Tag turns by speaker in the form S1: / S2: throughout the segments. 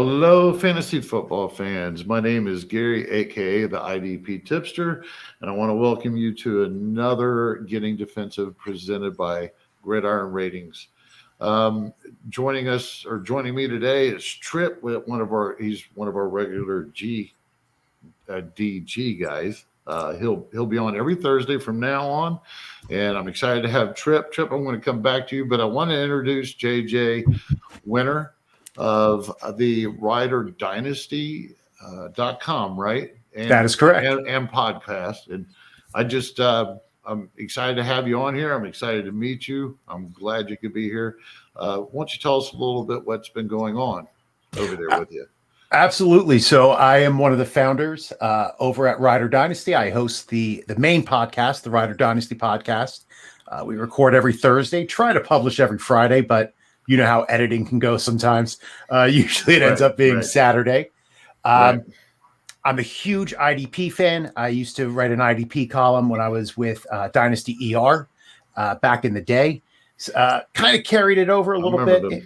S1: Hello, fantasy football fans. My name is Gary, aka the IDP Tipster, and I want to welcome you to another Getting Defensive presented by Gridiron Ratings. Joining me today is Tripp with he's one of our regular DG guys. He'll be on every Thursday from now on, and I'm excited to have Tripp. Tripp, I'm going to come back to you, but I want to introduce JJ Wenner of the Rider Dynasty.com, right?
S2: That is correct.
S1: And podcast. And I'm excited to have you on here. I'm excited to meet you. I'm glad you could be here. Why don't you tell us a little bit what's been going on over there with you?
S2: Absolutely. So I am one of the founders over at Rider Dynasty. I host the main podcast, the Rider Dynasty podcast. We record every Thursday, try to publish every Friday, but you know how editing can go sometimes. Usually it ends up being Saturday. I'm a huge IDP fan. I used to write an IDP column when I was with Dynasty ER back in the day. Kind of carried it over a little bit.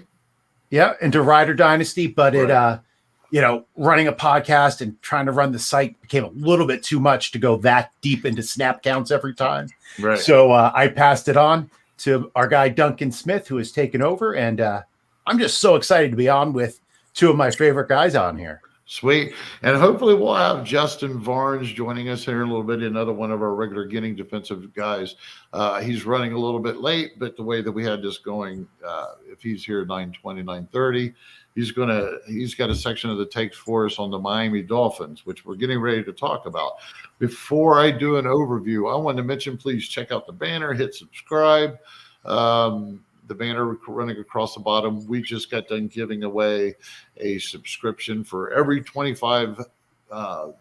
S2: Into Rider Dynasty, but running a podcast and trying to run the site became a little bit too much to go that deep into snap counts every time.
S1: Right.
S2: So I passed it on to our guy, Duncan Smith, who has taken over. And I'm just so excited to be on with two of my favorite guys on here.
S1: Sweet. And hopefully we'll have Justin Varnes joining us here in a little bit, another one of our regular Getting Defensive guys. He's running a little bit late, but the way that we had this going, if he's here at 9:20, 9:30, he's got a section of the takes for us on the Miami Dolphins, which we're getting ready to talk about. Before I do an overview, I want to mention, please check out the banner, hit subscribe. The banner running across the bottom. We just got done giving away a subscription for every 25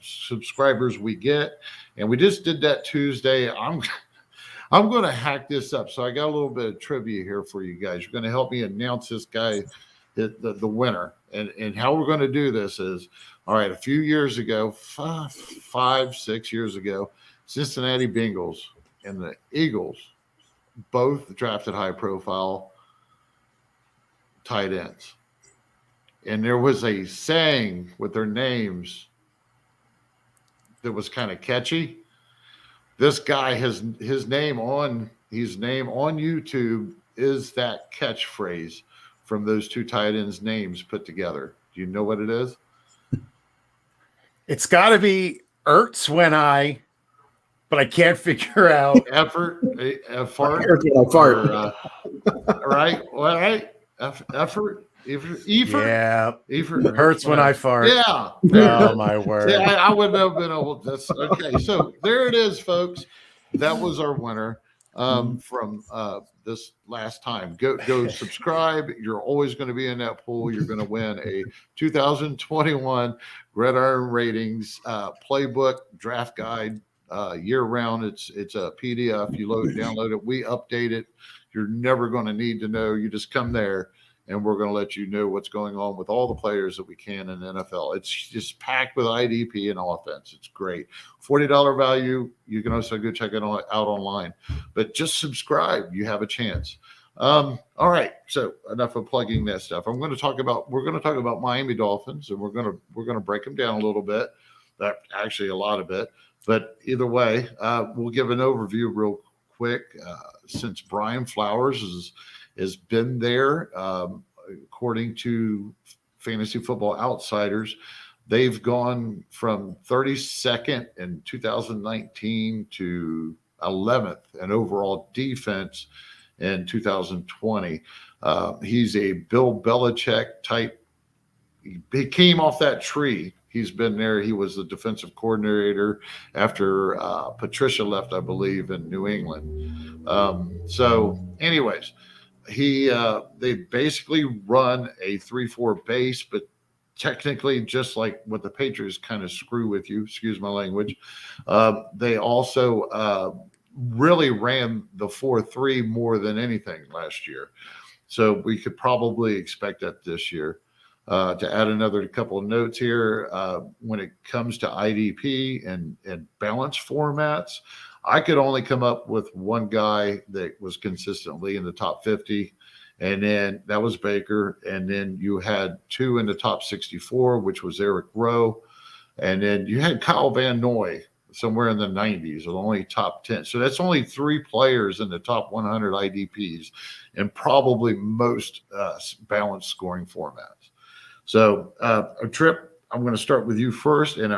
S1: subscribers we get, and we just did that Tuesday. I'm going to hack this up, so I got a little bit of trivia here for you guys. You're going to help me announce this guy, the winner, and how we're going to do this is, all right. A few years ago, 6 years ago, Cincinnati Bengals and the Eagles both drafted high-profile tight ends. And there was a saying with their names that was kind of catchy. This guy has his name on YouTube is that catchphrase from those two tight ends' names put together. Do you know what it is?
S2: It's got to be Ertz but I can't figure out
S1: effort.
S3: Fart.
S1: Right. All right. Effort.
S2: Yeah.
S1: Hurts
S2: when I fart.
S1: Yeah.
S2: Oh my word.
S1: Yeah, I wouldn't have been able to. That's okay. So there it is, folks. That was our winner from this last time. Go subscribe. You're always going to be in that pool. You're going to win a 2021 Gridiron Ratings Playbook draft guide. Year round, it's a PDF. You download it, we update it. You're never going to need to know. You just come there, and we're going to let you know what's going on with all the players that we can in the NFL. It's just packed with IDP and offense. It's great. $40 value. You can also go check it out online, but just subscribe. You have a chance. All right. So enough of plugging that stuff. We're going to talk about Miami Dolphins, and we're going to break them down a little bit. Actually, a lot of it. But either way, we'll give an overview real quick. Since Brian Flowers has been there, according to Fantasy Football Outsiders, they've gone from 32nd in 2019 to 11th in overall defense in 2020. He's a Bill Belichick type. He came off that tree. He's been there. He was the defensive coordinator after Patricia left, I believe, in New England. So anyways, they basically run a 3-4 base, but technically just like what the Patriots kind of screw with you, excuse my language. They also really ran the 4-3 more than anything last year. So we could probably expect that this year. To add another couple of notes here, when it comes to IDP and balance formats, I could only come up with one guy that was consistently in the top 50, And then that was Baker. And then you had 2 in the top 64, which was Eric Rowe. And then you had Kyle Van Noy somewhere in the 90s, only top 10. So that's only 3 players in the top 100 IDPs and probably most balanced scoring formats. So, Tripp, I'm going to start with you first. And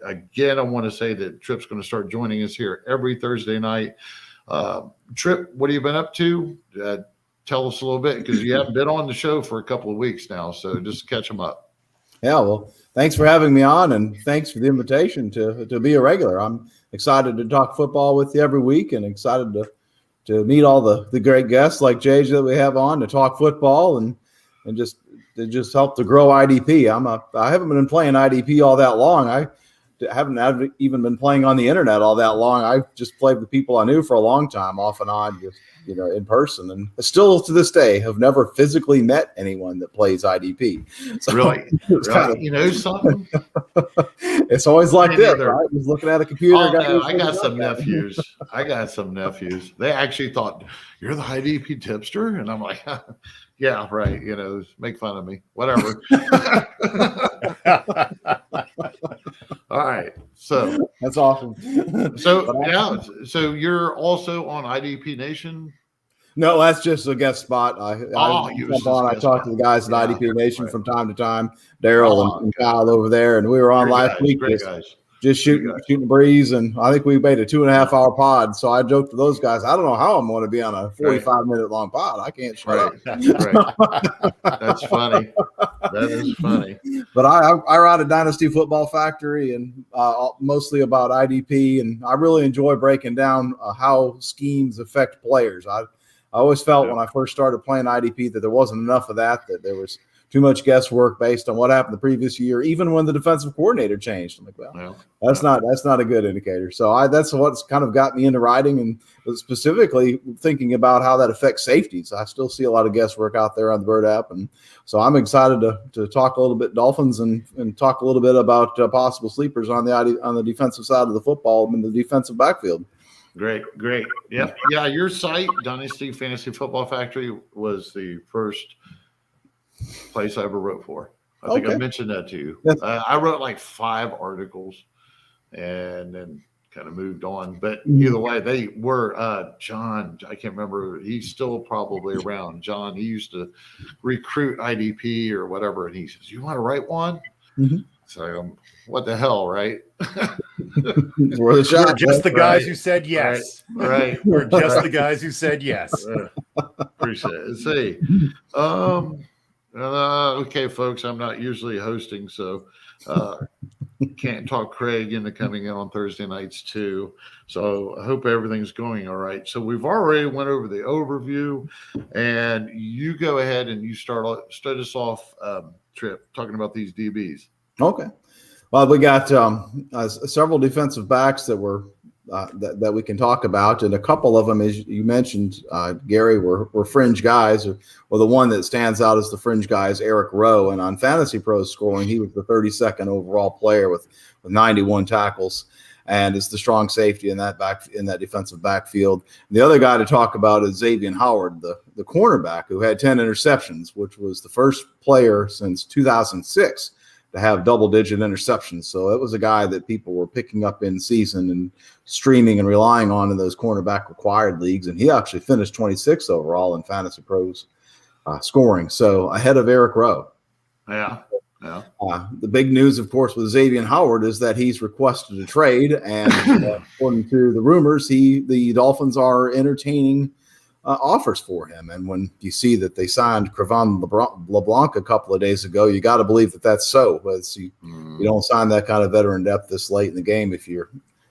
S1: again, I want to say that Tripp's going to start joining us here every Thursday night. Tripp, what have you been up to? Tell us a little bit, because you haven't been on the show for a couple of weeks now. So just catch them up.
S3: Yeah, well, thanks for having me on, and thanks for the invitation to be a regular. I'm excited to talk football with you every week, and excited to meet all the great guests like JJ that we have on to talk football and just help to grow IDP. I haven't been playing IDP all that long. I haven't even been playing on the internet all that long. I've just played with people I knew for a long time, off and on, just in person, and still to this day have never physically met anyone that plays IDP. So
S1: really? You know something?
S3: It's always like this, right? Just looking at a computer.
S1: I got some nephews. They actually thought, "You're the IDP tipster," and I'm like, "Yeah, right." Make fun of me, whatever. All right, so
S3: that's awesome.
S1: So you're also on IDP Nation?
S3: No, that's just a guest spot. I talk to the guys at IDP Nation from time to time. Daryl and Kyle over there, and we were on last week. Just shooting the breeze, and I think we made a 2.5-hour pod. So I joked to those guys, I don't know how I'm going to be on a 45-minute long pod. I can't shut up.
S1: Right. That's funny. That is funny.
S3: But I run a Dynasty Football Factory, and mostly about IDP, and I really enjoy breaking down how schemes affect players. I always felt when I first started playing IDP that there wasn't enough of that there was too much guesswork based on what happened the previous year, even when the defensive coordinator changed. I'm like, that's not a good indicator. So that's what's kind of got me into writing, and specifically thinking about how that affects safeties. I still see a lot of guesswork out there on the Bird app, and so I'm excited to talk a little bit Dolphins and talk a little bit about possible sleepers on the defensive side of the football in the defensive backfield.
S1: Great. Yep. Yeah, your site, Dynasty Fantasy Football Factory, was the first place I ever wrote for. I think I mentioned that to you. I wrote like 5 articles and then kind of moved on. But either way, they were John, I can't remember. He's still probably around. John, he used to recruit IDP or whatever. And he says, "You want to write one?" Mm-hmm. So what the hell, right?
S2: We're just the guys who said yes.
S1: Right.
S2: We're just the guys who said yes.
S1: Appreciate it. Let's see. Okay, folks, I'm not usually hosting, so can't talk Craig into coming in on Thursday nights too. So I hope everything's going all right. So we've already went over the overview, and you go ahead and you start us off, Tripp, talking about these DBs.
S3: Okay. Well, we got several defensive backs that were that we can talk about, and a couple of them, as you mentioned, Gary, were fringe guys, or the one that stands out as the fringe guy is Eric Rowe, and on Fantasy Pros scoring, he was the 32nd overall player with 91 tackles, and is the strong safety in that defensive backfield. And the other guy to talk about is Xavier Howard, the cornerback, who had 10 interceptions, which was the first player since 2006 to have double-digit interceptions. So it was a guy that people were picking up in season and streaming and relying on in those cornerback required leagues. And he actually finished 26th overall in Fantasy Pros scoring, so ahead of Eric Rowe.
S1: Yeah.
S3: The big news, of course, with Xavier Howard is that he's requested a trade, and according to the rumors, the Dolphins are entertaining offers for him. And when you see that they signed Crevan LeBlanc a couple of days ago, you got to believe that that's so. You don't sign that kind of veteran depth this late in the game if you're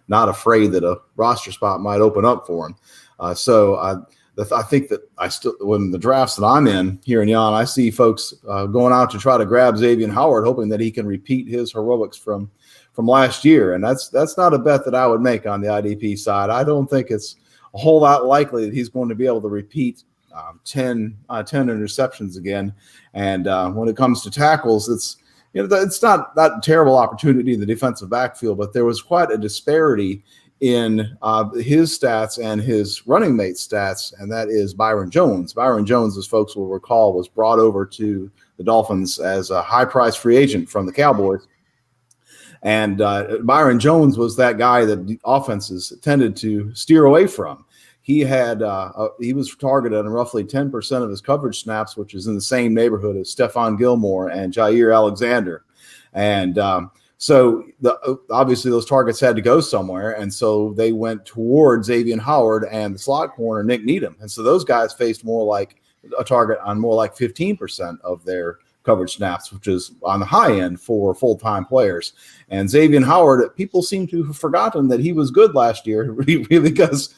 S3: not afraid that a roster spot might open up for him. I think that when the drafts that I'm in here in Jan, I see folks going out to try to grab Xavier Howard, hoping that he can repeat his heroics from last year. And that's not a bet that I would make on the IDP side. I don't think it's a whole lot likely that he's going to be able to repeat 10 interceptions again. And when it comes to tackles, it's not that terrible opportunity in the defensive backfield, but there was quite a disparity in his stats and his running mate stats, and that is Byron Jones. Byron Jones, as folks will recall, was brought over to the Dolphins as a high-priced free agent from the Cowboys. And Byron Jones was that guy that the offenses tended to steer away from. He was targeted on roughly 10% of his coverage snaps, which is in the same neighborhood as Stephon Gilmore and Jair Alexander. And so obviously those targets had to go somewhere. And so they went towards Xavier Howard and the slot corner, Nick Needham. And so those guys faced more like a target on more like 15% of their coverage snaps, which is on the high end for full-time players. And Xavier Howard, people seem to have forgotten that he was good last year, because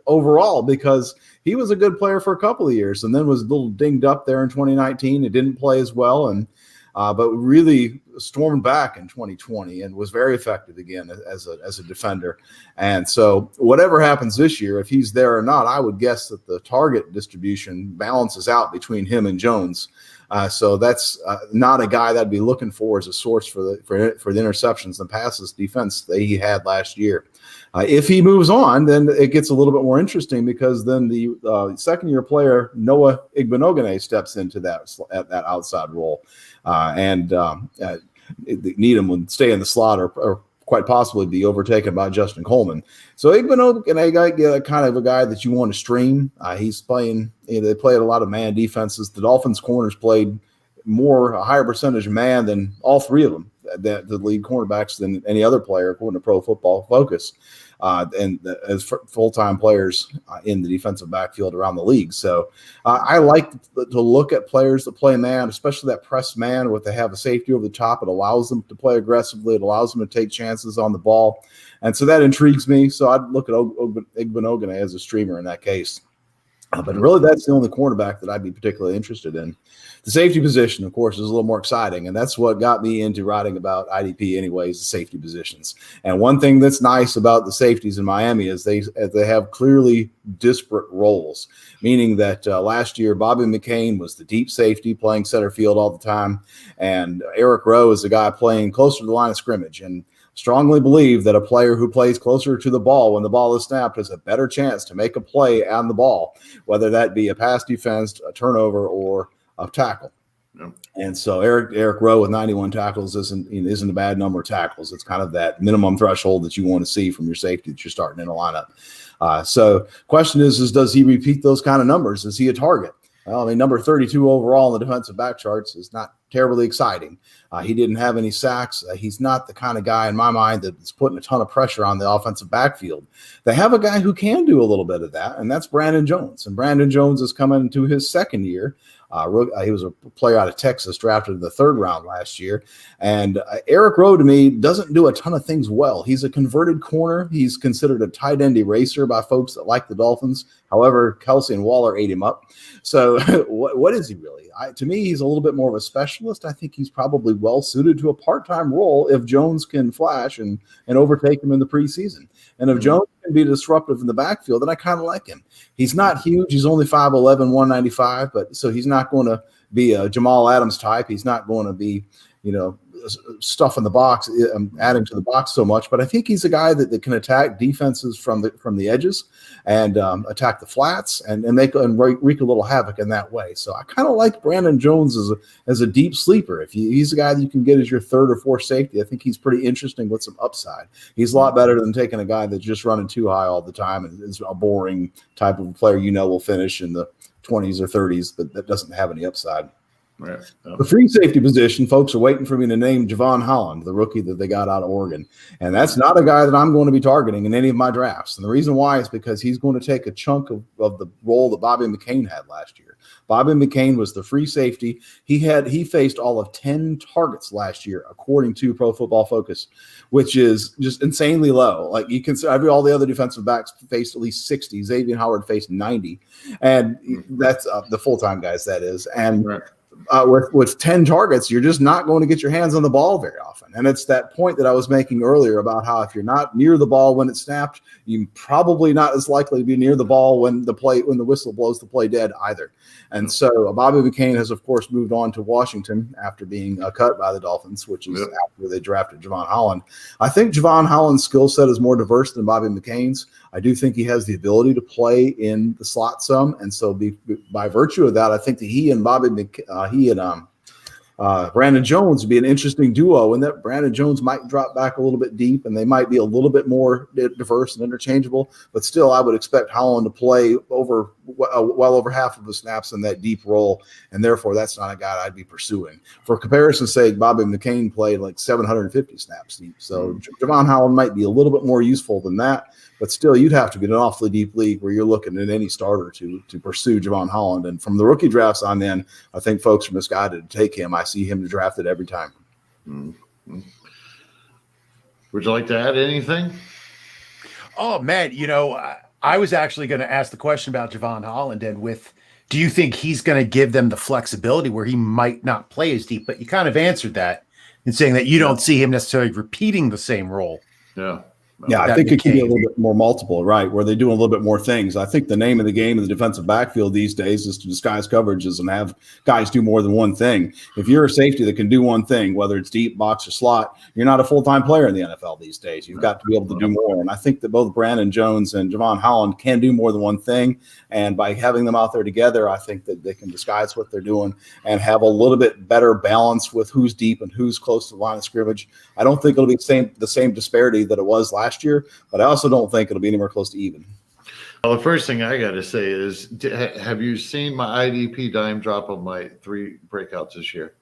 S3: overall, because he was a good player for a couple of years and then was a little dinged up there in 2019. It didn't play as well, and but really stormed back in 2020 and was very effective again as a defender. And so whatever happens this year, if he's there or not, I would guess that the target distribution balances out between him and Jones. So that's not a guy that I'd be looking for as a source for the interceptions and passes defense that he had last year. If he moves on, then it gets a little bit more interesting, because then the second-year player Noah Igbenogany steps into that outside role, and Needham would stay in the slot or quite possibly be overtaken by Justin Coleman. So Igbenogany, kind of a guy that you want to stream. He's playing. They played a lot of man defenses. The Dolphins corners played a higher percentage of man than all three of them, the lead cornerbacks, than any other player, according to Pro Football Focus, and as full-time players in the defensive backfield around the league. So I like to look at players that play man, especially that press man, where they have a safety over the top. It allows them to play aggressively. It allows them to take chances on the ball. And so that intrigues me. So I'd look at Igbenogany as a streamer in that case. But really, that's the only cornerback that I'd be particularly interested in. The safety position, of course, is a little more exciting, and that's what got me into writing about IDP anyways, the safety positions. And one thing that's nice about the safeties in Miami is they have clearly disparate roles, meaning that last year Bobby McCain was the deep safety playing center field all the time, and Eric Rowe is the guy playing closer to the line of scrimmage. And strongly believe that a player who plays closer to the ball when the ball is snapped has a better chance to make a play on the ball, whether that be a pass defense, a turnover, or a tackle. Yep. And so Eric Rowe with 91 tackles isn't a bad number of tackles. It's kind of that minimum threshold that you want to see from your safety that you're starting in a lineup. So question is does he repeat those kind of numbers? Is he a target? Well, number 32 overall in the defensive back charts is not terribly exciting. He didn't have any sacks. He's not the kind of guy, in my mind, that's putting a ton of pressure on the offensive backfield. They have a guy who can do a little bit of that, and that's Brandon Jones. And Brandon Jones is coming into his second year. He was a player out of Texas, drafted in the third round last year. And Eric Rowe, to me, doesn't do a ton of things well. He's a converted corner. He's considered a tight end eraser by folks that like the Dolphins. However, Kelsey and Waller ate him up. So what is he really? To me, he's a little bit more of a specialist. I think he's probably well suited to a part-time role if Jones can flash and overtake him in the preseason. And if Jones can be disruptive in the backfield, then I kind of like him. He's not huge. He's only 5'11", 195, but so he's not going to be a Jamal Adams type. He's not going to be, stuff in the box, adding to the box so much. But I think he's a guy that can attack defenses from the edges and attack the flats and wreak a little havoc in that way. So I kind of like Brandon Jones as a deep sleeper. He's a guy that you can get as your third or fourth safety, I think he's pretty interesting with some upside. He's a lot better than taking a guy that's just running too high all the time and is a boring type of player will finish in the 20s or 30s, but that doesn't have any upside. Right. The free safety position, folks are waiting for me to name Javon Holland, the rookie that they got out of Oregon. And that's not a guy that I'm going to be targeting in any of my drafts. And the reason why is because he's going to take a chunk of the role that Bobby McCain had last year. Bobby McCain was the free safety. He faced all of 10 targets last year, according to Pro Football Focus, which is just insanely low. Like you can see, all the other defensive backs faced at least 60. Xavier Howard faced 90. And that's the full-time guys, that is. And right. with 10 targets, you're just not going to get your hands on the ball very often. And it's that point that I was making earlier about how if you're not near the ball when it's snapped, you're probably not as likely to be near the ball when the whistle blows the play dead either. And so Bobby McCain has, of course, moved on to Washington after being cut by the Dolphins, which is after they drafted Javon Holland. I think Javon Holland's skill set is more diverse than Bobby McCain's. I do think he has the ability to play in the slot some, and so by virtue of that, I think that he and Brandon Jones would be an interesting duo, and that Brandon Jones might drop back a little bit deep, and they might be a little bit more diverse and interchangeable. But still, I would expect Holland to play well over half of the snaps in that deep role, and therefore that's not a guy I'd be pursuing. For comparison's sake, Bobby McCain played like 750 snaps deep, so Javon Holland might be a little bit more useful than that. But still, you'd have to be in an awfully deep league where you're looking at any starter to pursue Javon Holland. And from the rookie drafts on in, I think folks are misguided to take him. I see him drafted every time.
S1: Mm-hmm. Would you like to add anything?
S2: Oh, man, I was actually going to ask the question about Javon Holland and do you think he's going to give them the flexibility where he might not play as deep? But you kind of answered that in saying that you don't see him necessarily repeating the same role.
S1: Yeah.
S3: Yeah, I think it can be a little bit more multiple, right, where they do a little bit more things. I think the name of the game in the defensive backfield these days is to disguise coverages and have guys do more than one thing. If you're a safety that can do one thing, whether it's deep, box, or slot, you're not a full-time player in the NFL these days. You've got to be able to do more. And I think that both Brandon Jones and Javon Holland can do more than one thing. And by having them out there together, I think that they can disguise what they're doing and have a little bit better balance with who's deep and who's close to the line of scrimmage. I don't think it'll be the same disparity that it was last year, but I also don't think it'll be anywhere close to even.
S1: Well, the first thing I got to say is, have you seen my IDP dime drop on my 3 breakouts this year?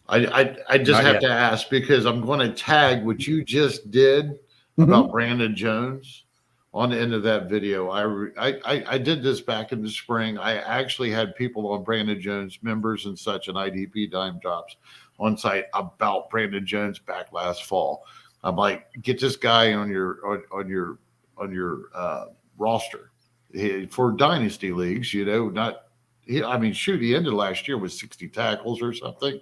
S1: I just have to ask because I'm going to tag what you just did about Brandon Jones on the end of that video. I did this back in the spring. I actually had people on Brandon Jones, members and such, and IDP dime drops on site about Brandon Jones back last fall. I'm like, get this guy on your roster for dynasty leagues. He ended last year with 60 tackles or something,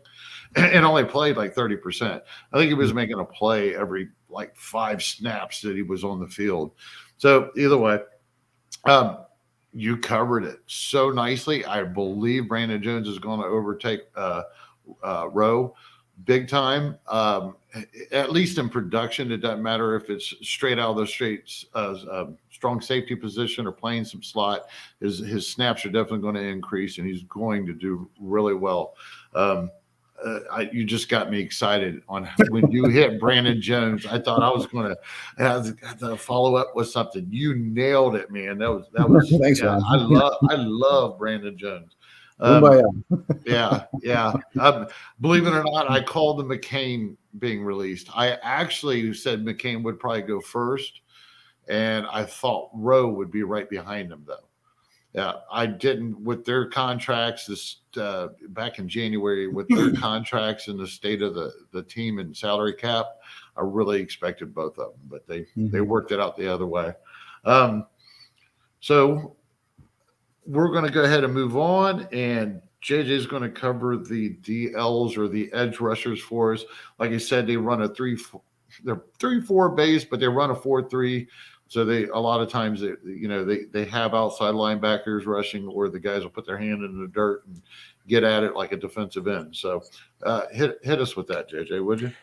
S1: and only played like 30%. I think he was making a play every like 5 snaps that he was on the field. So either way, you covered it so nicely. I believe Brandon Jones is going to overtake Rowe big time. At least in production, it doesn't matter if it's straight out of the strong safety position or playing some slot. His snaps are definitely going to increase, and he's going to do really well. You just got me excited on when you hit Brandon Jones. I thought I was going to follow up with something. You nailed it, man. That was
S3: Thanks, man.
S1: I love Brandon Jones. Yeah. Believe it or not, I called the McCain being released. I actually said McCain would probably go first, and I thought Rowe would be right behind him, though. Yeah, I didn't with their contracts back in January with their contracts and the state of the team and salary cap. I really expected both of them, but they worked it out the other way. So we're going to go ahead and move on, and JJ is going to cover the DLs or the edge rushers for us. Like I said, they run a 3-4 base, but they run a 4-3. So a lot of times they have outside linebackers rushing, or the guys will put their hand in the dirt and get at it like a defensive end. So hit us with that, JJ, would you?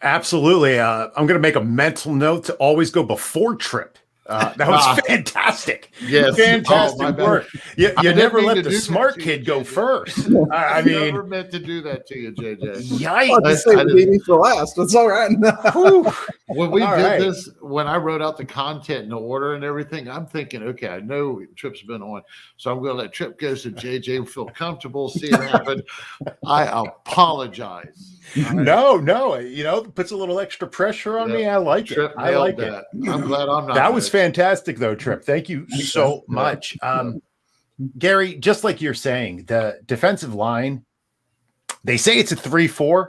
S2: Absolutely. I'm going to make a mental note to always go before Tripp. That was fantastic.
S1: Yes.
S2: Fantastic work. You never let the smart kid go first. I mean,
S1: never meant to do that to you, JJ.
S2: Yikes.
S3: I leave me for last. That's all right.
S1: When we did this, when I wrote out the content and the order and everything, I'm thinking, okay, I know Tripp's been on, so I'm going to let Tripp go so JJ feel comfortable, see it happen. I apologize.
S2: No, puts a little extra pressure on me. I like
S1: Tripp
S2: it. I like it.
S1: I'm glad I'm not.
S2: That was fantastic, though, Tripp. Thank you so much. Gary, just like you're saying, the defensive line, they say it's a 3-4.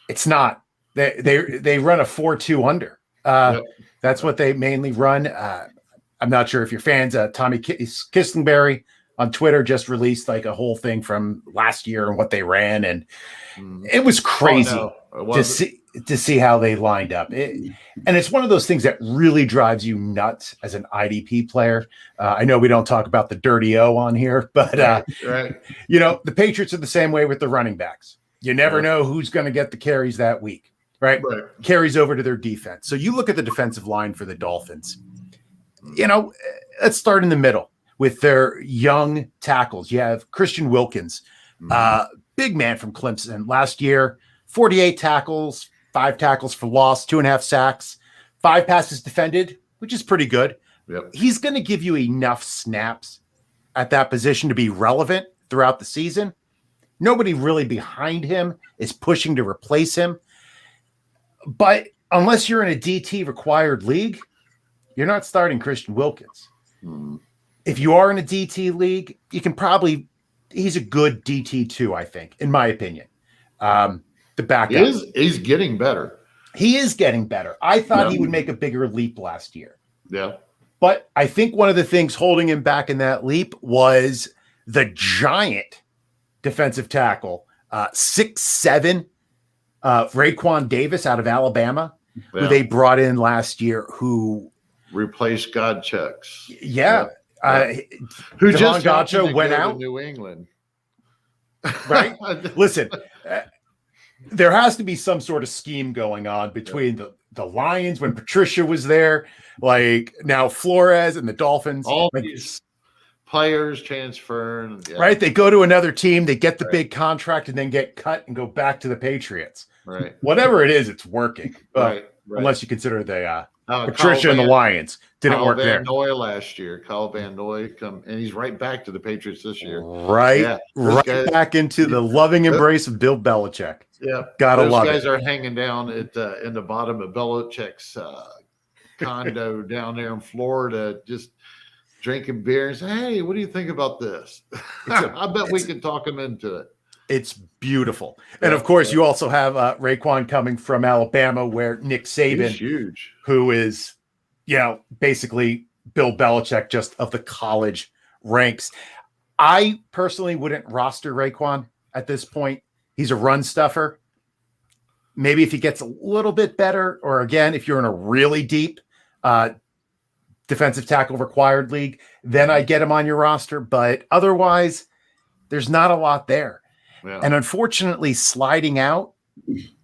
S2: It's not. They run a 4-2 under. That's what they mainly run. I'm not sure if you're fans of Tommy Kistenberry, on Twitter just released like a whole thing from last year and what they ran, and it was crazy to see how they lined up. And it's one of those things that really drives you nuts as an IDP player. I know we don't talk about the dirty O on here, but
S1: right.
S2: You know, the Patriots are the same way with the running backs. You never know who's going to get the carries that week, right? Carries over to their defense. So you look at the defensive line for the Dolphins. You know, let's start in the middle with their young tackles. You have Christian Wilkins, big man from Clemson. Last year, 48 tackles, 5 tackles for loss, 2.5 sacks, 5 passes defended, which is pretty good.
S1: Yep.
S2: He's going to give you enough snaps at that position to be relevant throughout the season. Nobody really behind him is pushing to replace him. But unless you're in a DT required league, you're not starting Christian Wilkins. If you are in a DT league, you can probably, he's a good DT2, I think, in my opinion. The backup.
S1: He's getting better.
S2: He is getting better. I thought he would make a bigger leap last year.
S1: Yeah.
S2: But I think one of the things holding him back in that leap was the giant defensive tackle, 6'7", Raekwon Davis out of Alabama, who they brought in last year, who
S1: replaced Godchecks.
S2: Who just went out
S1: to New England.
S2: Right? Listen, there has to be some sort of scheme going on between the Lions when Patricia was there, like now Flores and the Dolphins.
S1: All these players transferring.
S2: Right? They go to another team, they get the big contract, and then get cut and go back to the Patriots.
S1: Right.
S2: Whatever it is, it's working.
S1: Right.
S2: Unless you consider the Patricia and the Lions didn't work there.
S1: Van Noy last year. Kyle Van Noy and he's right back to the Patriots this year.
S2: Right back into the loving embrace of Bill Belichick.
S1: Yeah,
S2: gotta love it.
S1: Those guys are hanging down at in the bottom of Belichick's condo down there in Florida, just drinking beer and say, "Hey, what do you think about this?" I bet we can talk them into it.
S2: It's beautiful. And of course, you also have Raekwon coming from Alabama, where Nick Saban,
S1: he's huge,
S2: who is, basically Bill Belichick just of the college ranks. I personally wouldn't roster Raekwon at this point. He's a run stuffer. Maybe if he gets a little bit better, or again, if you're in a really deep defensive tackle required league, then I get him on your roster. But otherwise, there's not a lot there. Yeah. And unfortunately, sliding out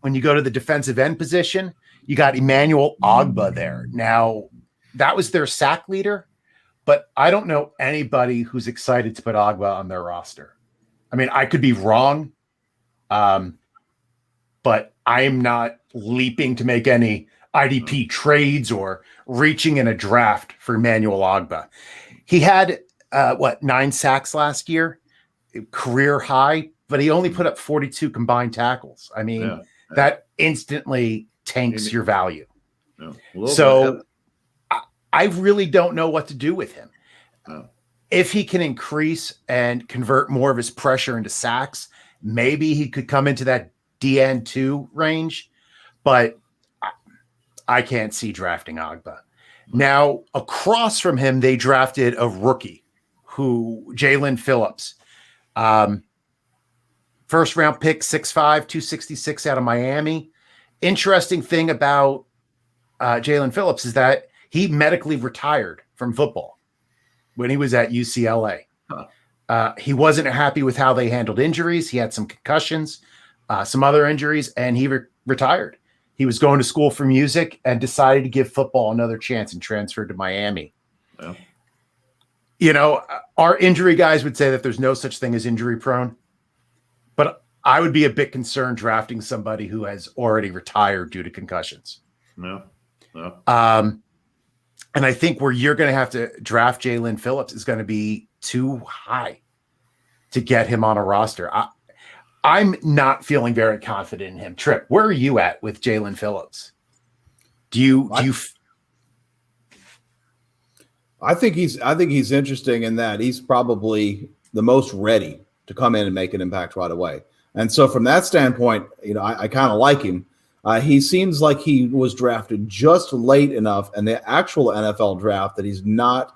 S2: when you go to the defensive end position, you got Emmanuel Ogbah there. Now, that was their sack leader, but I don't know anybody who's excited to put Ogbah on their roster. I mean, I could be wrong, but I'm not leaping to make any IDP trades or reaching in a draft for Emmanuel Ogbah. He had, 9 sacks last year, career high, but he only put up 42 combined tackles. I mean, that instantly tanks your value. So I really don't know what to do with him. If he can increase and convert more of his pressure into sacks, maybe he could come into that DN2 range, but I can't see drafting Ogbah. Now, across from him, they drafted a rookie, Jalen Phillips. First round pick, 6'5", 266 out of Miami. Interesting thing about Jalen Phillips is that he medically retired from football when he was at UCLA. He wasn't happy with how they handled injuries. He had some concussions, some other injuries, and he retired. He was going to school for music and decided to give football another chance and transferred to Miami. Yeah. Our injury guys would say that there's no such thing as injury prone, but I would be a bit concerned drafting somebody who has already retired due to concussions.
S1: No.
S2: And I think where you're going to have to draft Jalen Phillips is going to be too high to get him on a roster. I'm not feeling very confident in him. Tripp, where are you at with Jalen Phillips?
S3: I think he's interesting in that he's probably the most ready to come in and make an impact right away. And so from that standpoint, I kind of like him. He seems like he was drafted just late enough in the actual NFL draft that he's not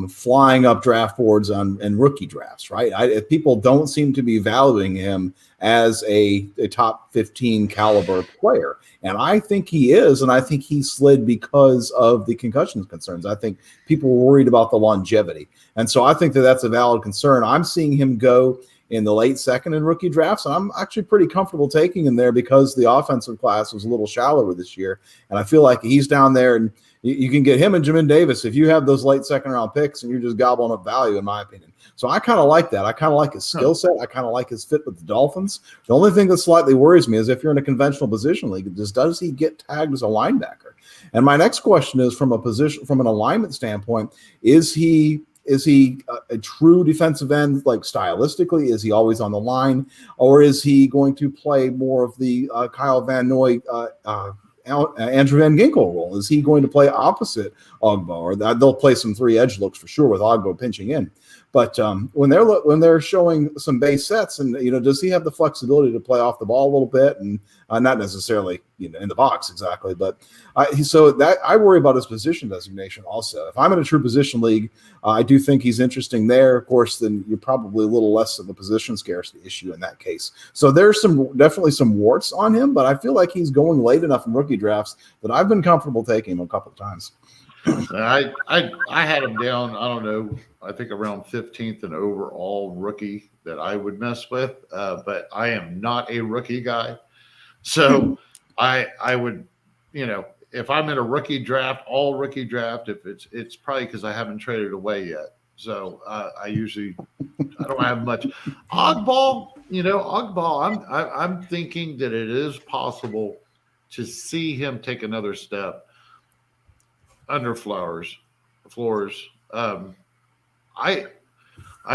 S3: flying up draft boards and rookie drafts, right? People don't seem to be valuing him as a top 15 caliber player. And I think he is, and I think he slid because of the concussion concerns. I think people were worried about the longevity. And so I think that that's a valid concern. I'm seeing him go in the late second in rookie drafts, and I'm actually pretty comfortable taking him there because the offensive class was a little shallower this year. And I feel like he's down there, and you can get him and Jamin Davis if you have those late second round picks and you're just gobbling up value, in my opinion. So I kind of like that. I kind of like his skill set. I kind of like his fit with the Dolphins. The only thing that slightly worries me is if you're in a conventional position league, does he get tagged as a linebacker? And my next question is from an alignment standpoint, is he a true defensive end, like stylistically? Is he always on the line, or is he going to play more of the Kyle Van Noy, Andrew Van Ginkel role? Is he going to play opposite Ogbo, or they'll play some three edge looks for sure with Ogbo pinching in? But when they're showing some base sets, and does he have the flexibility to play off the ball a little bit, and not necessarily in the box exactly, but so that I worry about his position designation also. If I'm in a true position league, I do think he's interesting there. Of course, then you're probably a little less of a position scarcity issue in that case. So there's definitely some warts on him, but I feel like he's going late enough in rookie drafts that I've been comfortable taking him a couple of times.
S1: I had him down, I don't know, I think around 15th and overall rookie that I would mess with, but I am not a rookie guy. So I would, if I'm in a rookie draft, all rookie draft, if it's probably because I haven't traded away yet. So I don't have much. Ogball, I'm thinking that it is possible to see him take another step under floors. I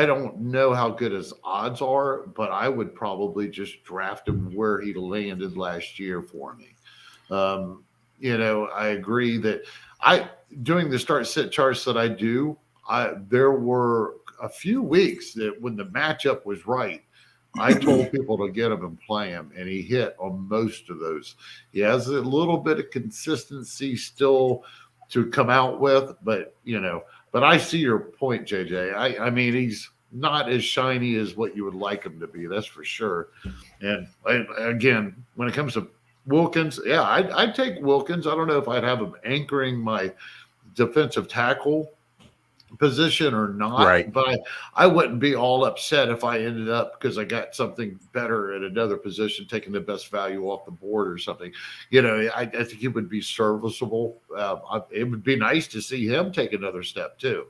S1: don't know how good his odds are, but I would probably just draft him where he landed last year for me. I agree that doing the start sit charts that I do, there were a few weeks that when the matchup was right, I told people to get him and play him, and he hit on most of those. He has a little bit of consistency still to come out with, but I see your point, JJ. I mean, he's not as shiny as what you would like him to be, that's for sure. And again, when it comes to Wilkins, yeah, I'd take Wilkins. I don't know if I'd have him anchoring my defensive tackle position or not,
S2: right?
S1: But I wouldn't be all upset if I ended up, because I got something better at another position, taking the best value off the board or something. I think it would be serviceable. It would be nice to see him take another step too,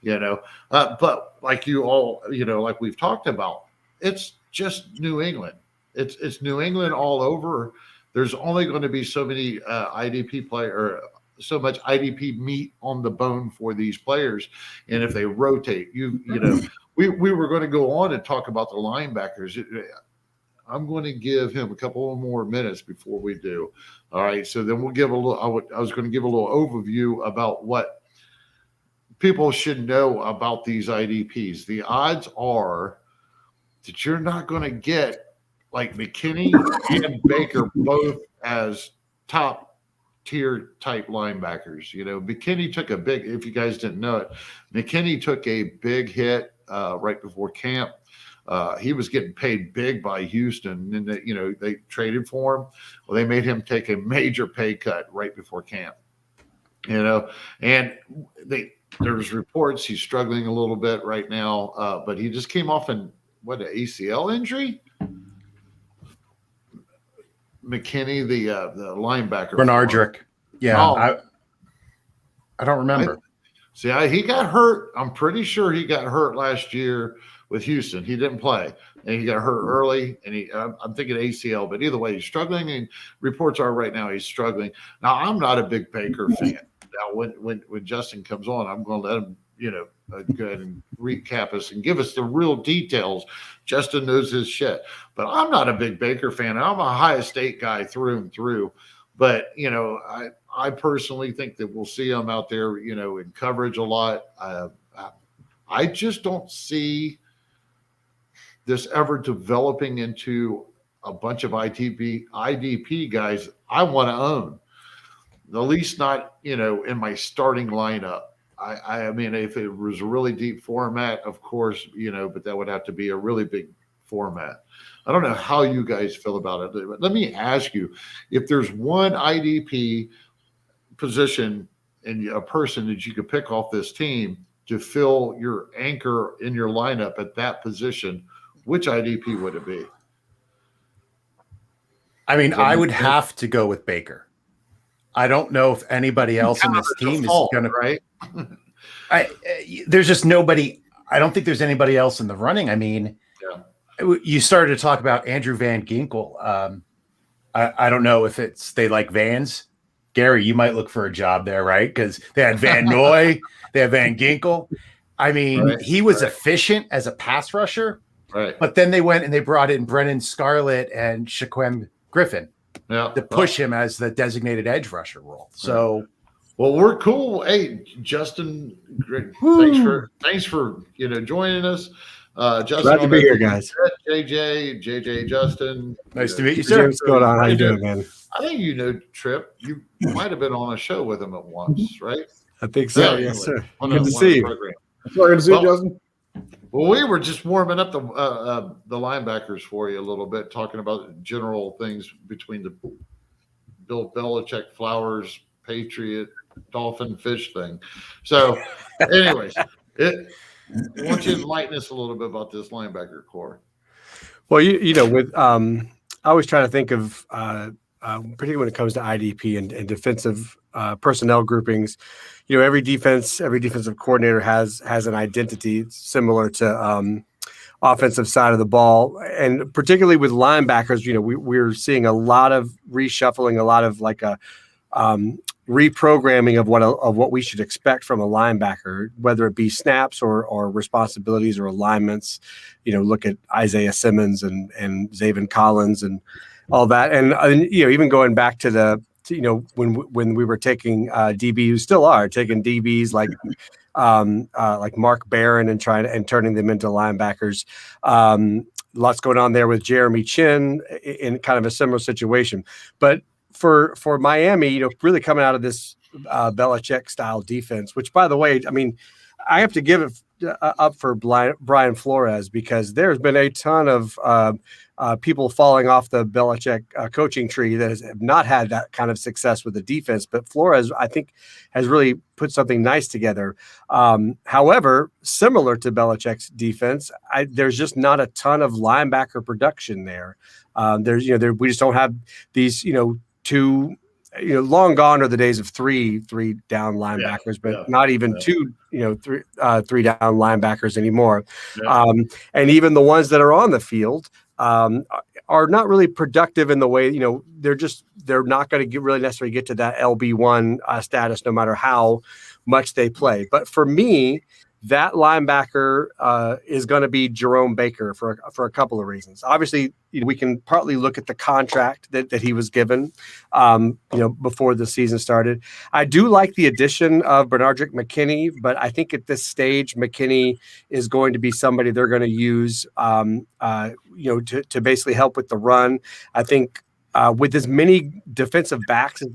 S1: but like you all, like we've talked about, it's just New England. It's New England all over. There's only going to be so many IDP player, so much IDP meat on the bone for these players. And if they rotate, we were going to go on and talk about the linebackers. I'm going to give him a couple more minutes before we do. All right. So then we'll give a little, I was going to give a little overview about what people should know about these IDPs. The odds are that you're not going to get like McKinney and Baker both as top tier type linebackers. McKinney took a big, if you guys didn't know it, McKinney took a big hit right before camp. He was getting paid big by Houston, and they traded for him. Well, they made him take a major pay cut right before camp. And there's reports he's struggling a little bit right now, but he just came off an ACL injury. McKinney, the linebacker,
S2: Bernardrick. Yeah,
S1: oh,
S2: I don't remember.
S1: He got hurt. I'm pretty sure he got hurt last year with Houston. He didn't play, and he got hurt early. And I'm thinking ACL, but either way, he's struggling. And reports are right now he's struggling. Now, I'm not a big Baker fan. Now, when Justin comes on, I'm going to let him, go ahead and recap us and give us the real details. Justin knows his shit, but I'm not a big Baker fan. I'm a Ohio State guy through and through. But I personally think that we'll see him out there, in coverage a lot. I just don't see this ever developing into a bunch of IDP guys I want to own. At least not, in my starting lineup. I mean, if it was a really deep format, of course, but that would have to be a really big format. I don't know how you guys feel about it, but let me ask you, if there's one IDP position and a person that you could pick off this team to fill your anchor in your lineup at that position, which IDP would it be?
S2: I mean, I would have to go with Baker. I don't know if anybody else in this team is going to.
S1: Right?
S2: There's just nobody. I don't think there's anybody else in the running. I mean, you started to talk about Andrew Van Ginkel. I don't know if they like Vans. Gary, you might look for a job there, right? Because they had Van Noy, they had Van Ginkel. I mean, he was efficient as a pass rusher,
S1: right?
S2: But then they went and they brought in Brennan Scarlett and Shaquem Griffin to push him as the designated edge rusher role. So,
S1: well, we're cool. Hey, Justin, thanks for joining us. Justin,
S4: glad to be here, guys.
S1: JJ, Justin.
S2: Nice to meet you, sir.
S4: What's going on? How you doing, man?
S1: I think Tripp. You might have been on a show with him at once, right?
S4: I think so.
S1: Yeah,
S4: yes, sir.
S1: Good
S4: to see you.
S3: Good to see you, Justin.
S1: Well, we were just warming up the linebackers for you a little bit, talking about general things between the Bill Belichick, Flowers, Patriot, Dolphin, Fish thing. So, anyways, I want you to enlighten us a little bit about this linebacker core.
S4: Well, with I always try to think of particularly when it comes to IDP and defensive personnel groupings. Every defensive coordinator has an identity similar to offensive side of the ball, and particularly with linebackers, we're seeing a lot of reshuffling, a lot of like a reprogramming of what we should expect from a linebacker, whether it be snaps or responsibilities or alignments. Look at Isaiah Simmons and Zaven Collins and all that, and even going back to when we were taking DBs, still are taking DBs like Mark Barron and turning them into linebackers. Lots going on there with Jeremy Chin in kind of a similar situation, but for Miami, really coming out of this Belichick style defense, which, by the way, I mean, I have to give it up for Brian Flores, because there's been a ton of people falling off the Belichick coaching tree that have not had that kind of success with the defense. But Flores, I think, has really put something nice together. However, similar to Belichick's defense, there's just not a ton of linebacker production there. We just don't have these, two. Long gone are the days of three down linebackers, but not even two, three down linebackers anymore. Yeah. And even the ones that are on the field are not really productive in the way, they're not going to really necessarily get to that LB1 status, no matter how much they play. But for me, that linebacker is going to be Jerome Baker for a couple of reasons. Obviously, we can partly look at the contract that he was given, before the season started. I do like the addition of Bernardrick McKinney, but I think at this stage, McKinney is going to be somebody they're going to use, to basically help with the run. I think with as many defensive backs as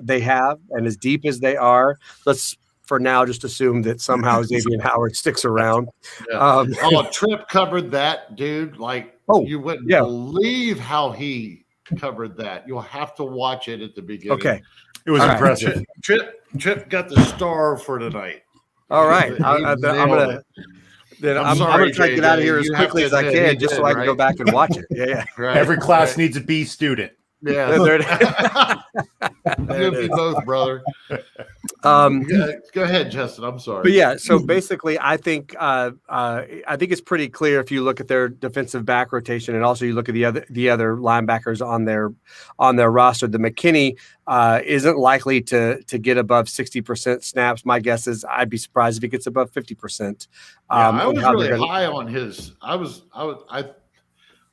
S4: they have, and as deep as they are, let's for now just assume that somehow Xavier Howard sticks around.
S1: Yeah. Tripp covered that, dude. You wouldn't believe how he covered that. You'll have to watch it at the beginning.
S4: Okay.
S2: It was impressive.
S1: Tripp got the star for tonight.
S4: All right. I'm gonna try to get out of here as quickly as I can, just so I can go back and watch it. Yeah.
S1: Right.
S2: Every class needs a B student.
S1: Yeah. You'll be both, brother. Go ahead, Justin. I'm sorry.
S4: But yeah, so basically, I think it's pretty clear if you look at their defensive back rotation, and also you look at the other linebackers on their roster. The McKinney isn't likely to get above 60% snaps. My guess is I'd be surprised if he gets above 50%.
S1: I was really high on his. I'm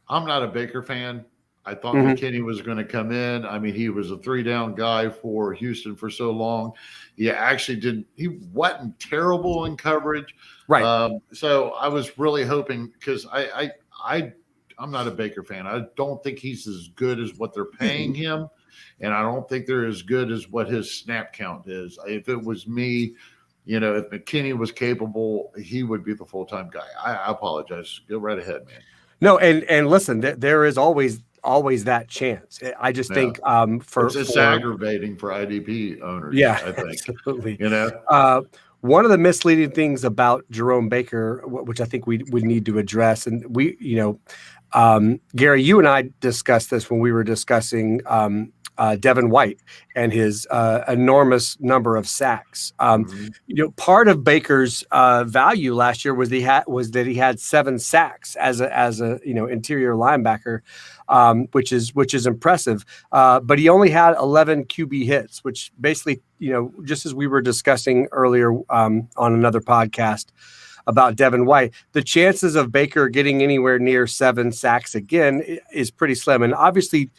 S1: not a Baker fan. I thought McKinney was going to come in. I mean, he was a 3-down guy for Houston for so long. He actually he wasn't terrible in coverage.
S4: Right.
S1: So I was really hoping, because I'm not a Baker fan. I don't think he's as good as what they're paying him. And I don't think they're as good as what his snap count is. If it was me, you know, if McKinney was capable, he would be the full-time guy. I apologize. Go right ahead, man.
S4: No, and listen, there is always that chance. I just think
S1: it's aggravating for IDP owners.
S4: Yeah,
S1: I think.
S4: Absolutely.
S1: You know,
S4: one of the misleading things about Jerome Baker, which I think we would need to address, and we, Gary, you and I discussed this when we were discussing Devin White and his enormous number of sacks. Part of Baker's value last year was that he had 7 sacks as a interior linebacker, which is impressive. But he only had 11 QB hits, which basically, just as we were discussing earlier on another podcast about Devin White, the chances of Baker getting anywhere near 7 sacks again is pretty slim. And obviously,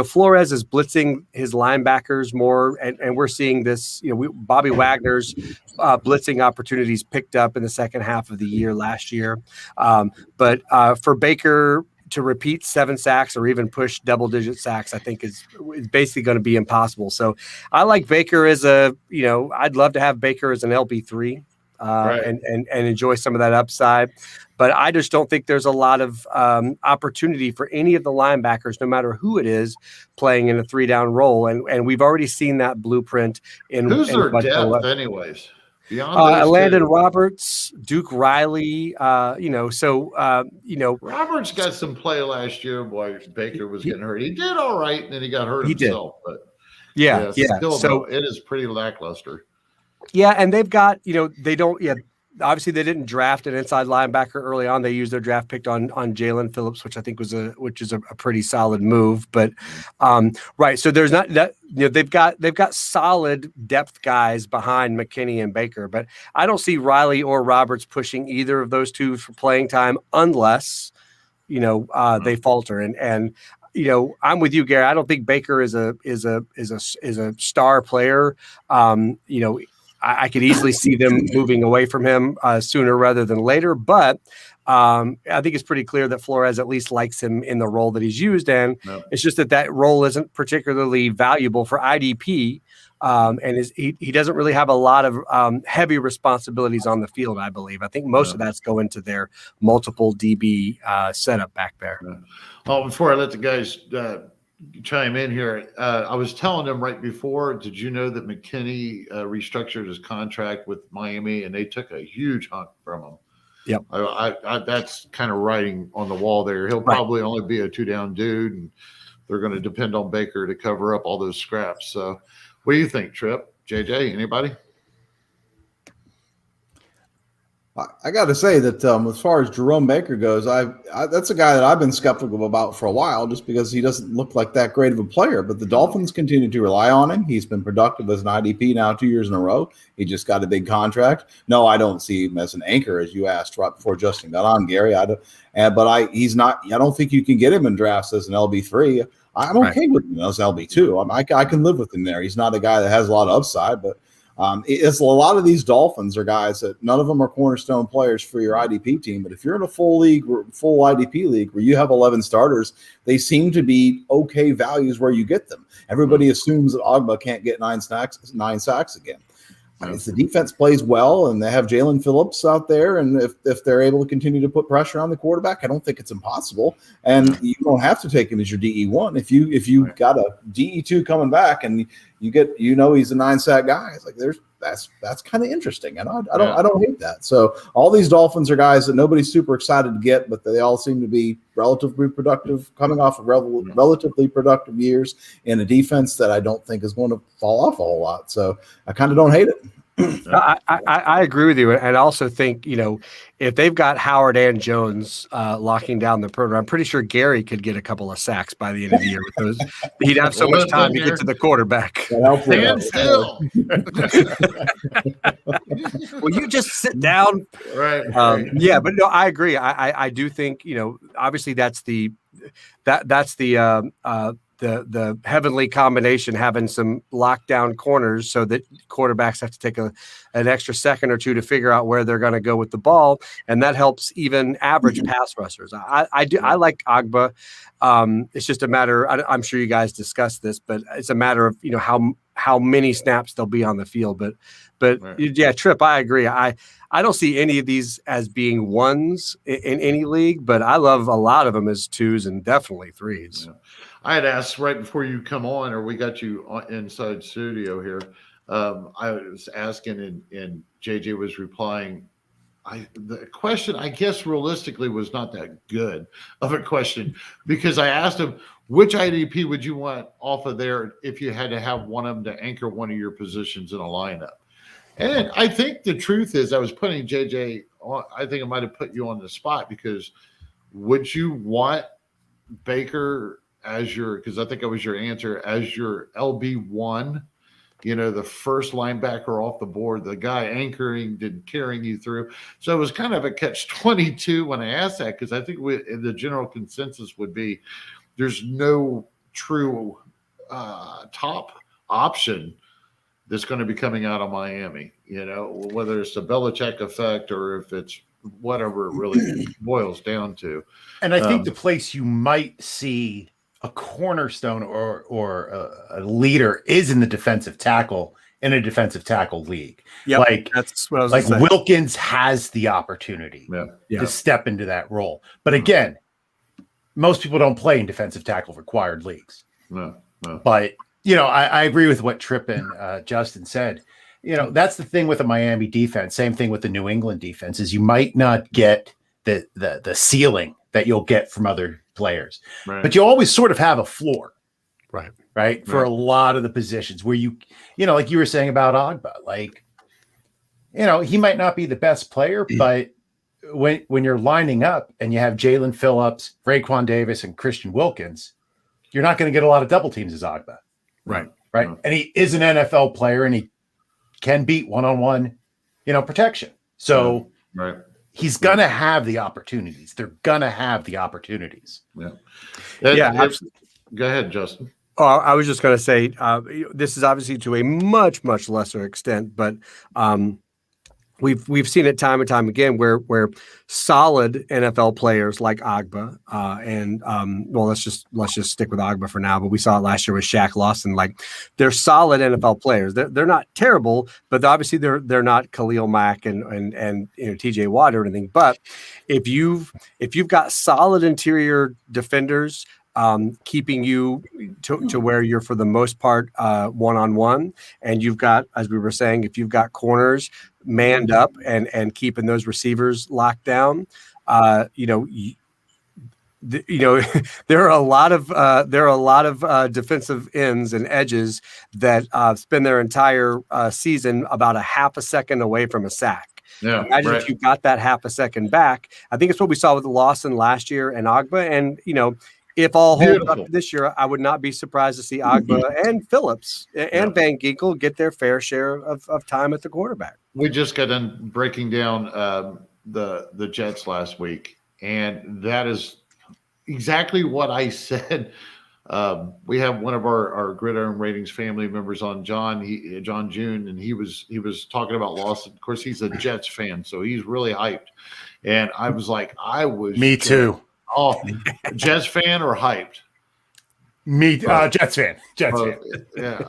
S4: Flores is blitzing his linebackers more, and we're seeing this. Bobby Wagner's blitzing opportunities picked up in the second half of the year last year. But for Baker to repeat 7 sacks or even push double-digit sacks, I think is basically going to be impossible. So I like Baker as I'd love to have Baker as an LB3 and enjoy some of that upside. But I just don't think there's a lot of opportunity for any of the linebackers, no matter who it is, playing in a 3-down role. And we've already seen that blueprint in
S1: who's their depth, anyways? Beyond
S4: Landon Roberts, Duke Riley, Roberts
S1: got some play last year. Boy, Baker was getting hurt. He did all right, and then he got hurt himself. But still, so it is pretty lackluster.
S4: Yeah, and they've got, they don't. Yeah, obviously they didn't draft an inside linebacker early on. They used their draft pick on Jalen Phillips, which I think is a pretty solid move. But right, so there's not that. They've got solid depth guys behind McKinney and Baker, but I don't see Riley or Roberts pushing either of those two for playing time unless they falter. And I'm with you, Gary. I don't think Baker is a star player. I could easily see them moving away from him sooner rather than later. But I think it's pretty clear that Flores at least likes him in the role that he's used. And it's just that role isn't particularly valuable for IDP. And he doesn't really have a lot of heavy responsibilities on the field, I believe. I think most of that's going to their multiple DB setup back there.
S1: Oh, before I let the guys chime in here, I was telling them right before, did you know that McKinney restructured his contract with Miami and they took a huge hunk from him?
S4: Yep.
S1: I that's kind of writing on the wall there. He'll probably only be a 2-down dude, and they're going to depend on Baker to cover up all those scraps. So what do you think, Tripp? JJ, anybody?
S3: I got to say that as far as Jerome Baker goes, that's a guy that I've been skeptical about for a while just because he doesn't look like that great of a player. But the Dolphins continue to rely on him. He's been productive as an IDP now 2 years in a row. He just got a big contract. No, I don't see him as an anchor, as you asked right before Justin got on, Gary. He's not. I don't think you can get him in drafts as an LB3. I'm okay with him as LB2. I can live with him there. He's not a guy that has a lot of upside, but it's a lot of these Dolphins are guys that none of them are cornerstone players for your IDP team. But if you're in a full IDP league where you have 11 starters, they seem to be okay values where you get them. Everybody assumes that Agba can't get 9 sacks again. If the defense plays well and they have Jalen Phillips out there, and if they're able to continue to put pressure on the quarterback, I don't think it's impossible. And you don't have to take him as your DE1. If you got a DE2 coming back and you get he's a 9-sack guy, it's like that's kind of interesting, and I don't hate that. So all these Dolphins are guys that nobody's super excited to get, but they all seem to be relatively productive, coming off of relatively productive years in a defense that I don't think is going to fall off a whole lot. So I kind of don't hate it.
S4: I agree with you, and I also think if they've got Howard and Jones locking down the perimeter, I'm pretty sure Gary could get a couple of sacks by the end of the year with those. He'd have so much time to get to the quarterback.
S1: Stand still.
S4: Will you just sit down?
S1: Right.
S4: Yeah, but no, I agree. I do think obviously that's the heavenly combination, having some lockdown corners so that quarterbacks have to take an extra second or two to figure out where they're going to go with the ball. And that helps even average pass rushers. I like Agba. It's just a matter, I'm sure you guys discussed this, but it's a matter of, how many snaps they'll be on the field. But
S1: Right.
S4: yeah, Tripp, I agree. I don't see any of these as being ones in any league, but I love a lot of them as twos and definitely threes.
S1: Yeah. I had asked right before you come on, or we got you inside studio here. I was asking, and JJ was replying. The question, I guess, realistically was not that good of a question, because I asked him, which IDP would you want off of there if you had to have one of them to anchor one of your positions in a lineup? And I think the truth is, I was putting JJ on, I think I might have put you on the spot, because would you want Baker as your, because I think that was your answer, as your LB1, the first linebacker off the board, the guy anchoring and carrying you through. So it was kind of a catch-22 when I asked that, because I think the general consensus would be there's no true top option that's going to be coming out of Miami, whether it's the Belichick effect or if it's whatever it really boils down to.
S2: And I think the place you might see a cornerstone or a leader is in the defensive tackle, in a defensive tackle league.
S4: Yep, that's what I was
S2: like Wilkins has the opportunity to step into that role. But again, most people don't play in defensive tackle required leagues.
S1: No.
S2: But I agree with what Tripp and Justin said. That's the thing with the Miami defense. Same thing with the New England defense, is you might not get the ceiling that you'll get from other players, but you always sort of have a floor, right? For a lot of the positions where like you were saying about Agba, like, he might not be the best player, but when you're lining up and you have Jalen Phillips, Raekwon Davis, and Christian Wilkins, you're not going to get a lot of double teams as Agba.
S4: Right.
S2: And he is an NFL player, and he can beat one-on-one, protection. So he's going to have the opportunities. They're going to have the opportunities.
S4: Absolutely.
S1: Go ahead, Justin.
S4: Oh, I was just going to say, this is obviously to a much, much lesser extent, but we've seen it time and time again where solid NFL players like Agba let's just stick with Agba for now. But we saw it last year with Shaq Lawson. Like, they're solid NFL players. They're not terrible, but obviously they're not Khalil Mack and TJ Watt or anything. But if you've got solid interior defenders, keeping you to where you're for the most part one-on-one, and you've got, as we were saying, if you've got corners manned up and keeping those receivers locked down, there are a lot of defensive ends and edges that spend their entire season about a half a second away from a sack.
S1: Yeah,
S4: imagine if you got that half a second back. I think it's what we saw with Lawson last year and Agba, and if all holds up this year, I would not be surprised to see Agba and Phillips and Van Ginkel get their fair share of time at the quarterback.
S1: We just got done breaking down the Jets last week, and that is exactly what I said. We have one of our Gridiron Ratings family members on, John June, and he was talking about Lawson. Of course, he's a Jets fan, so he's really hyped. And I was like,
S2: Me too.
S1: Oh, Jets fan or hyped?
S2: Me, Jets fan.
S1: Yeah.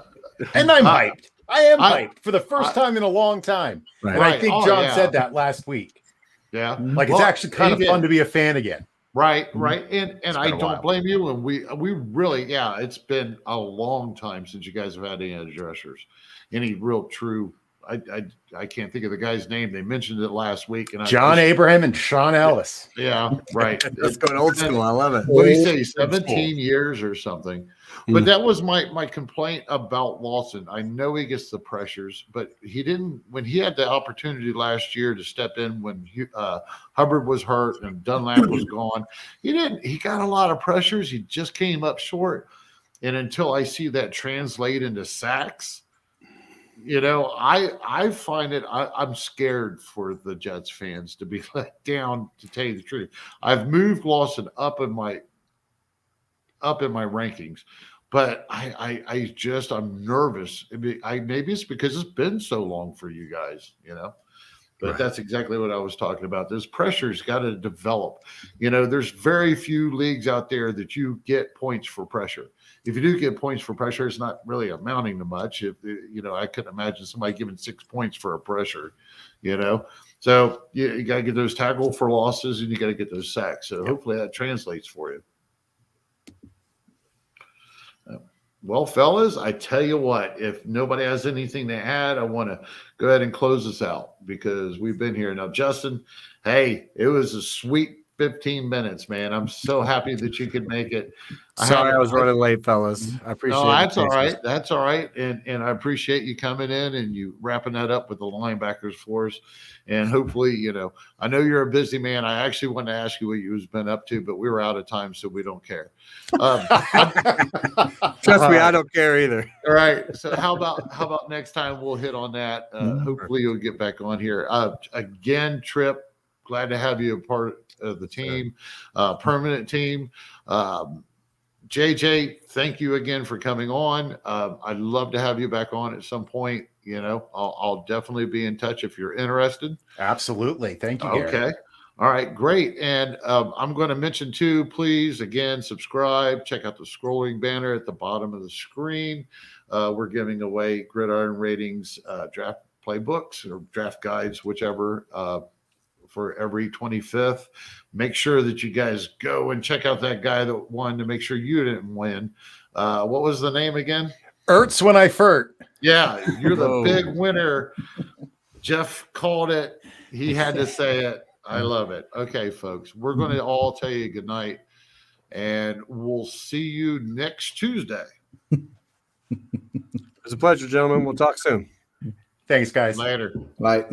S2: And I'm hyped. I am hyped for the first time in a long time.
S4: Right.
S2: And I think John said that last week.
S1: Yeah.
S2: Like, it's actually kind of fun to be a fan again.
S1: Right. And I don't blame you. And we really, it's been a long time since you guys have had any edge rushers. Any real true, I can't think of the guy's name. They mentioned it last week. And
S2: John Abraham and Sean Ellis.
S1: Yeah, right.
S4: Let's go old school. I love it.
S1: What did he say? 17 years or something. But that was my complaint about Lawson. I know he gets the pressures, but he didn't, when he had the opportunity last year to step in when Hubbard was hurt and Dunlap was gone. He got a lot of pressures. He just came up short. And until I see that translate into sacks, I find it, I'm scared for the Jets fans to be let down, to tell you the truth. I've moved Lawson up in my rankings, but I'm nervous. Maybe it's because it's been so long for you guys, But
S4: Right.
S1: that's exactly what I was talking about. This pressure's got to develop. There's very few leagues out there that you get points for pressure. If you do get points for pressure, it's not really amounting to much. If I couldn't imagine somebody giving 6 points for a pressure. So you got to get those tackle for losses, and you got to get those sacks. So hopefully that translates for you. Well, fellas, I tell you what, if nobody has anything to add, I want to go ahead and close this out because we've been here. Now, Justin, hey, it was a sweet 15 minutes, man. I'm so happy that you could make it.
S4: Sorry, I was running late, fellas. I appreciate it.
S1: No, that's all right. That's all right. And I appreciate you coming in and you wrapping that up with the linebackers for us. And hopefully, I know you're a busy man. I actually wanted to ask you what you've been up to, but we were out of time, so we don't care.
S4: Trust me, I don't care either.
S1: All right. So how about next time we'll hit on that? Hopefully you'll get back on here. Again, Tripp, glad to have you a part of the team, permanent team. JJ, thank you again for coming on. I'd love to have you back on at some point. I'll definitely be in touch if you're interested.
S2: Absolutely. Thank you, Gary.
S1: Okay. All right, great. And I'm going to mention too, please, again, subscribe, check out the scrolling banner at the bottom of the screen. We're giving away Gridiron Ratings draft playbooks or draft guides, whichever, for every 25th. Make sure that you guys go and check out that guy that won to make sure you didn't win. What was the name again?
S2: Ertz when I furt.
S1: Yeah, you're the big winner. Jeff called it. He had to say it. I love it. Okay, folks, we're going to all tell you good night, and we'll see you next Tuesday.
S4: It's a pleasure, gentlemen. We'll talk soon.
S2: Thanks, guys.
S1: Later.
S3: Right.